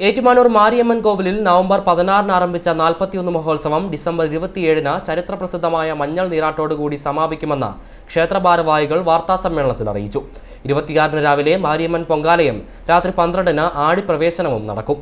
ഏറ്റുമാനൂർ മാരിയമ്മൻ കോവിലിൽ നവംബർ 16 ആരംഭിച്ച 41 മഹോത്സവം ഡിസംബർ 27 ചരിത്രപ്രസിദ്ധമായ മഞ്ഞൾ നീരാട്ടോടുകൂടി സമാപിക്കുമെന്ന് ക്ഷേത്രഭാരവാഹികൾ വാർത്താസമ്മേളനത്തിൽ അറിയിച്ചു. 26 രാവിലെ മാരിയമ്മൻ പൊങ്കാലയും രാത്രി 12 ആടിപ്രവേശനവും നടക്കും.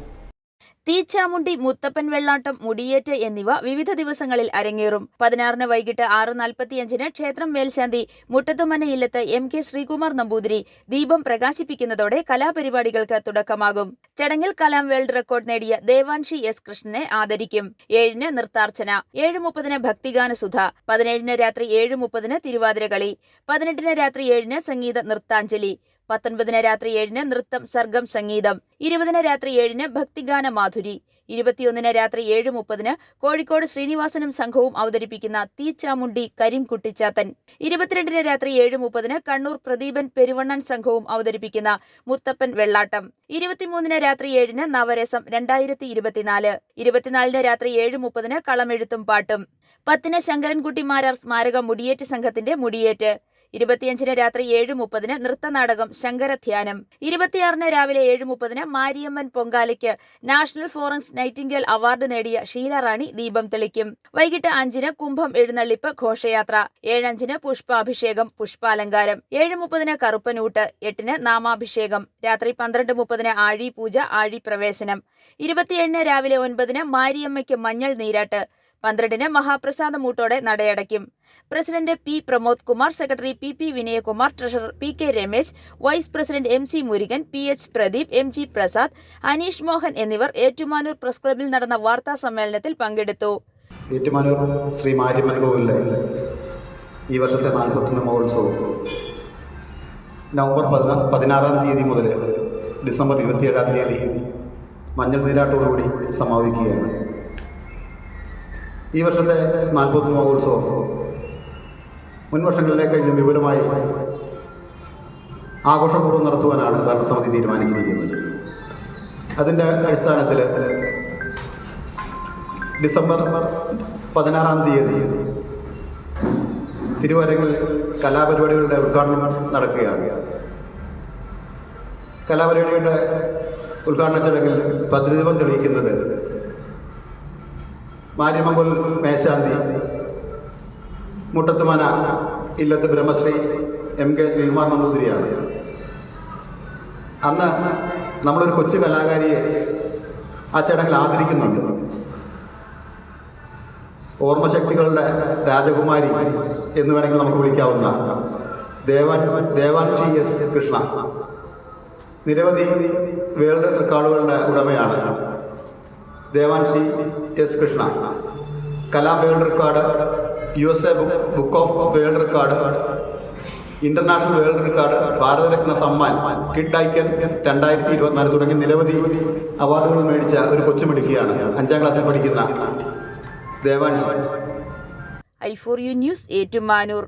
തീച്ചാമുണ്ടി, മുത്തപ്പൻ വെള്ളാട്ടം, മുടിയേറ്റ് എന്നിവ വിവിധ ദിവസങ്ങളിൽ അരങ്ങേറും. 16 വൈകിട്ട് 6:45 ക്ഷേത്രം മേൽശാന്തി മുട്ടത്തുമനയില്ലത്ത് MK ശ്രീകുമാർ നമ്പൂതിരി ദീപം പ്രകാശിപ്പിക്കുന്നതോടെ കലാപരിപാടികൾക്ക് തുടക്കമാകും. ചടങ്ങിൽ കലാം വേൾഡ് റെക്കോർഡ് നേടിയ ദേവാൻഷി S. കൃഷ്ണനെ ആദരിക്കും. 7 നൃത്താർച്ചന, 7:30 ഭക്തിഗാനസുധ, 17 രാത്രി 7:30 തിരുവാതിരകളി, 18 രാത്രി 7 സംഗീത നൃത്താഞ്ജലി, 19 രാത്രി 7 നൃത്തം സർഗം സംഗീതം, 20 രാത്രി 7 ഭക്തിഗാന മാധുരി, 21 രാത്രി 7:30 കോഴിക്കോട് ശ്രീനിവാസനും സംഘവും അവതരിപ്പിക്കുന്ന തീച്ചാമുണ്ടി കരിംകുട്ടിച്ചാത്തൻ, 22 രാത്രി 7:30 കണ്ണൂർ പ്രദീപൻ പെരുവണ്ണൻ സംഘവും അവതരിപ്പിക്കുന്ന മുത്തപ്പൻ വെള്ളാട്ടം, 23 രാത്രി 7 നവരസം 2024, 24 രാത്രി 7:30 കളമെഴുത്തും പാട്ടും, 10 ശങ്കരൻകുട്ടി മാരാർ സ്മാരക മുടിയേറ്റ് സംഘത്തിന്റെ മുടിയേറ്റ്, 25 രാത്രി 7:30 നൃത്തനാടകം ശങ്കരധ്യാനം, 26 രാവിലെ 7:30 മാരിയമ്മൻ പൊങ്കാലയ്ക്ക് നാഷണൽ ഫ്ലോറൻസ് നൈറ്റിംഗേൽ അവാർഡ് നേടിയ ഷീലാറാണി ദീപം തെളിക്കും. വൈകിട്ട് 5 കുംഭം എഴുന്നള്ളിപ്പ് ഘോഷയാത്ര, 7:05 പുഷ്പാഭിഷേകം പുഷ്പാലങ്കാരം, 7:30 കറുപ്പനൂട്ട്, 8 നാമാഭിഷേകം, രാത്രി 12:30 ആഴി പൂജ ആഴി പ്രവേശനം, 27 രാവിലെ 9 മാരിയമ്മയ്ക്ക് മഞ്ഞൾ നീരാട്ട്, 12 മഹാപ്രസാദമൂട്ടോടെ നടയടയ്ക്കും. President P. Pramod Kumar, secretary PP Vinayakumar, treasurer PK Ramesh, vice president MC Murugan, PH Pradeep, MG Prasad, Aneesh Mohan എന്നിവർ ഏറ്റുമാനൂർ പ്രസ് ക്ലബിൽ നടന്ന വാർത്താ സമ്മേളനത്തിൽ പങ്കെടുത്തു. ഏറ്റുമാനൂർ ശ്രീ മാരിയമ്മൻ കോവിലിലെ ഈ വർഷത്തെ 41 മഹോത്സവം നവംബർ 16 മുതൽ ഡിസംബർ 27 മഞ്ഞൾ നീരാട്ടോടുകൂടി സമാപിക്കുകയാണ്. ഈ വർഷത്തെ 41 മഹോത്സവം മുൻ വർഷങ്ങളിലെ കഴിഞ്ഞും വിപുലമായി ആഘോഷപൂർവ്വം നടത്തുവാനാണ് ഭരണസമിതി തീരുമാനിച്ചിരിക്കുന്നത്. അതിൻ്റെ അടിസ്ഥാനത്തിൽ ഡിസംബർ 16 തിരുവരങ്ങിൽ കലാപരിപാടികളുടെ ഉദ്ഘാടനം നടക്കുകയാണ്. കലാപരിപാടിയുടെ ഉദ്ഘാടന ചടങ്ങിൽ ഭദ്രദീപം തെളിയിക്കുന്നത് മാരിയമ്മൻ മേശാന്തി മുട്ടത്തുമന ഇല്ലത്ത് ബ്രഹ്മശ്രീ MK ശ്രീകുമാർ നമ്പൂതിരിയാണ്. അന്ന് നമ്മളൊരു കൊച്ചു കലാകാരിയെ ആ ചടങ്ങിൽ ആദരിക്കുന്നുണ്ട്. ഓർമ്മശക്തികളുടെ രാജകുമാരി എന്ന് വേണമെങ്കിൽ നമുക്ക് വിളിക്കാവുന്ന ദേവാൻഷി S. കൃഷ്ണ നിരവധി വേൾഡ് റെക്കോർഡുകളുടെ ഉടമയാണ്. Devanshi S. Krishna Kalam world record, USA book of world record, international world record, Bharat Ratna Samman, kid icon 2024 തുടങ്ങി നിരവധി അവാർഡുകൾ മേടിച്ച ഒരു കൊച്ചുമിടുക്കിയാണ് 5ാം ക്ലാസ്സിൽ പഠിക്കുന്ന ദേവാൻഷി. I4U news Ettumanoor.